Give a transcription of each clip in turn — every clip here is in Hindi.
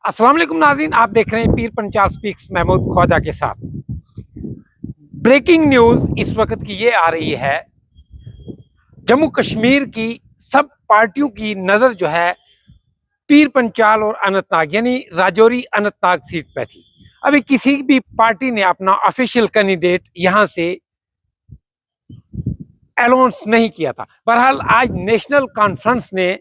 अस्सलाम वालेकुम नाज़रीन, आप देख रहे हैं पीर पंचाल स्पीक्स महमूद ख्वाजा के साथ। ब्रेकिंग न्यूज इस वक्त की ये आ रही है, जम्मू कश्मीर की सब पार्टियों की नजर जो है पीर पंचाल और अनंतनाग यानी राजौरी अनंतनाग सीट पे थी। अभी किसी भी पार्टी ने अपना ऑफिशियल कैंडिडेट यहां से अनाउंस नहीं किया था। बहरहाल आज नेशनल कॉन्फ्रेंस ने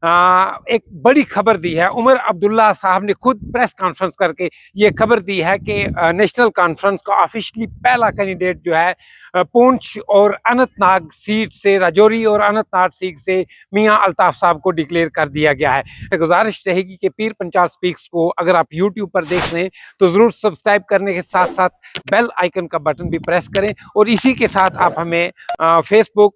एक बड़ी खबर दी है। उमर अब्दुल्ला साहब ने खुद प्रेस कॉन्फ्रेंस करके ये खबर दी है कि नेशनल कॉन्फ्रेंस का ऑफिशियली पहला कैंडिडेट जो है पुंछ और अनंतनाग सीट से, राजौरी और अनंतनाग सीट से मियां अल्ताफ साहब को डिक्लेयर कर दिया गया है। गुजारिश रहेगी कि पीर पंचाल स्पीक्स को अगर आप यूट्यूब पर देख रहे हैं तो ज़रूर सब्सक्राइब करने के साथ साथ बेल आइकन का बटन भी प्रेस करें, और इसी के साथ आप हमें फेसबुक,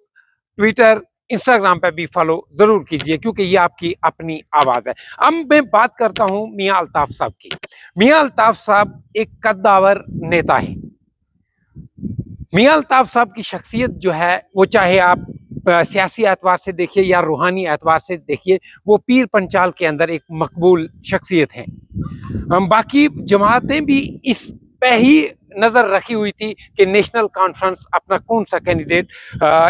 ट्विटर, इंस्टाग्राम पे भी फॉलो जरूर कीजिए, क्योंकि ये आपकी अपनी आवाज है। अब मैं बात करता हूं मियां अल्ताफ साहब की। मियां अल्ताफ साहब एक कद्दावर नेता है। मियां अल्ताफ साहब की शख्सियत जो है वो चाहे आप सियासी एतबार से देखिए या रूहानी एतबार से देखिए, वो पीर पंचाल के अंदर एक मकबूल शख्सियत है। बाकी जमातें भी इस पे ही नजर रखी हुई थी कि नेशनल कॉन्फ्रेंस अपना कौन सा कैंडिडेट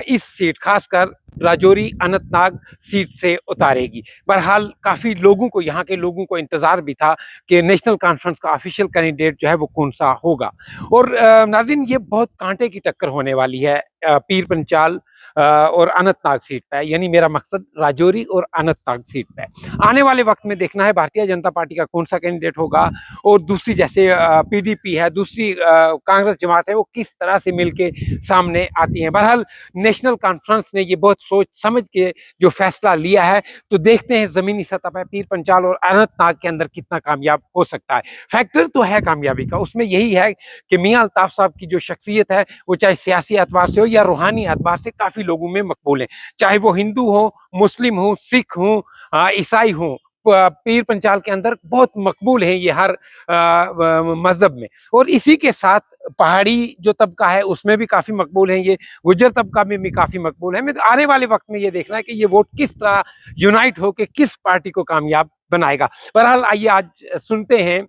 इस सीट, खासकर राजौरी अनंतनाग सीट से उतारेगी। बहरहाल काफी लोगों को, यहाँ के लोगों को इंतजार भी था कि नेशनल कॉन्फ्रेंस का ऑफिशियल कैंडिडेट जो है वो कौन सा होगा। और नाज़रीन, ये बहुत कांटे की टक्कर होने वाली है पीर पंचाल और अनंतनाग सीट पे, यानी मेरा मकसद राजौरी और अनंतनाग सीट पे। आने वाले वक्त में देखना है भारतीय जनता पार्टी का कौन सा कैंडिडेट होगा, और दूसरी जैसे पीडीपी है, दूसरी कांग्रेस जमात है, वो किस तरह से मिलके सामने आती हैं। बहरहाल नेशनल कॉन्फ्रेंस ने ये बहुत सोच समझ के जो फैसला लिया है, तो देखते हैं जमीनी सतह पर पीर पंचाल और अनंतनाग के अंदर कितना कामयाब हो सकता है। फैक्टर तो है कामयाबी का, उसमें यही है कि मियां अल्ताफ साहब की जो शख्सियत है वो चाहे सियासी एतबार से हो या रूहानी एतबार से काफी लोगों में मकबूल है। चाहे वो हिंदू हो, मुस्लिम हो, सिख हो, ईसाई हो, पीर पंचाल के अंदर बहुत मकबूल है ये हर मजहब में। और इसी के साथ पहाड़ी जो तबका है उसमें भी काफी मकबूल है, ये गुज्जर तबका में भी काफी मकबूल है। मैं तो आने वाले वक्त में ये देखना है कि ये वोट किस तरह यूनाइट होकर किस पार्टी को कामयाब बनाएगा। बहरहाल आइए आज सुनते हैं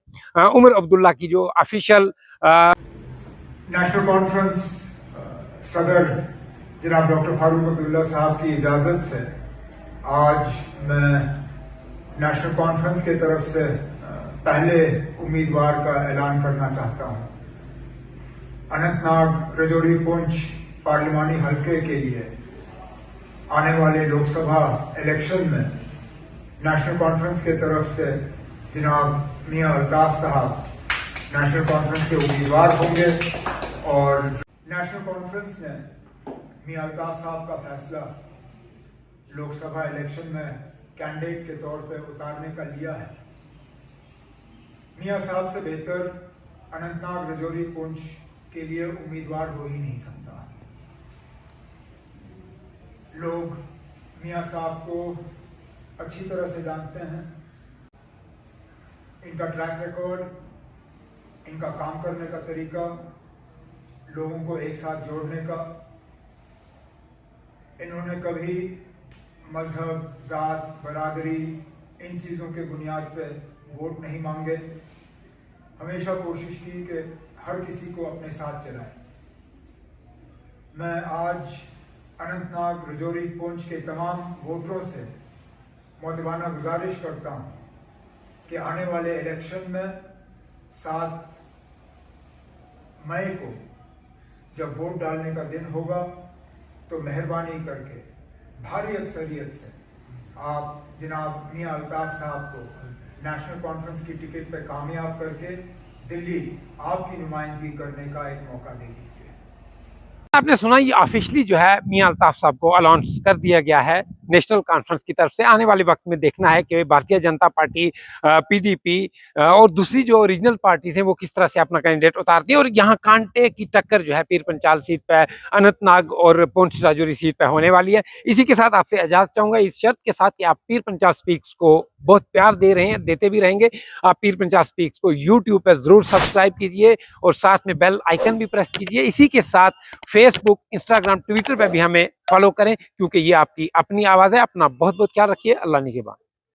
उमर अब्दुल्ला की जो ऑफिशियल नेशनल कॉन्फ्रेंस सदर जनाब डॉक्टर फारूक अब्दुल्ला साहब की इजाज़त से आज मैं नेशनल कॉन्फ्रेंस के तरफ से पहले उम्मीदवार का ऐलान करना चाहता हूं। अनंतनाग राजौरी पुंछ पार्लिमानी हलके के लिए आने वाले लोकसभा इलेक्शन में नेशनल कॉन्फ्रेंस के तरफ से जनाब मियां अल्ताफ साहब नेशनल कॉन्फ्रेंस के उम्मीदवार होंगे, और नेशनल कॉन्फ्रेंस ने मियां अल्ताफ साहब का फैसला लोकसभा इलेक्शन में कैंडिडेट के तौर पे उतारने का लिया है। मियां साहब से बेहतर अनंतनाग राजौरी पुंछ के लिए उम्मीदवार हो ही नहीं सकता। लोग मियां साहब को अच्छी तरह से जानते हैं, इनका ट्रैक रिकॉर्ड, इनका काम करने का तरीका, लोगों को एक साथ जोड़ने का। इन्होंने कभी मजहब, जात, बरादरी, इन चीज़ों के बुनियाद पे वोट नहीं मांगे। हमेशा कोशिश की कि हर किसी को अपने साथ चलाएं। मैं आज अनंतनाग राजौरी पुंछ के तमाम वोटरों से मोहतबाना गुजारिश करता हूं कि आने वाले इलेक्शन में 7 मई को जब वोट डालने का दिन होगा तो मेहरबानी करके भारी अक्सरियत से आप जनाब मियां अल्ताफ साहब को नेशनल कॉन्फ्रेंस की टिकट पे कामयाब करके दिल्ली आपकी नुमाइंदगी करने का एक मौका दे दीजिए। आपने सुना, ये ऑफिशियली जो है मियां अल्ताफ साहब को अनाउंस कर दिया गया है नेशनल कॉन्फ्रेंस की तरफ से। आने वाले वक्त में देखना है कि भारतीय जनता पार्टी, पीडीपी और दूसरी जो रीजनल पार्टीज हैं वो किस तरह से अपना कैंडिडेट उतारती है। और यहाँ कांटे की टक्कर जो है पीर पंचाल सीट पे, अनंतनाग और पुंछ राजौरी सीट पे होने वाली है। इसी के साथ आपसे इजाजत चाहूंगा, इस शर्त के साथ कि आप पीर पंचाल स्पीक्स को बहुत प्यार दे रहे हैं, देते भी रहेंगे। आप पीर पंचाल स्पीक्स को यूट्यूब पर जरूर सब्सक्राइब कीजिए और साथ में बेल आइकन भी प्रेस कीजिए। इसी के साथ फेसबुक, इंस्टाग्राम, ट्विटर पे भी हमें फॉलो करें, क्योंकि ये आपकी अपनी आवाज़ है। अपना बहुत बहुत ख्याल रखिए। अल्लाह निगहबान।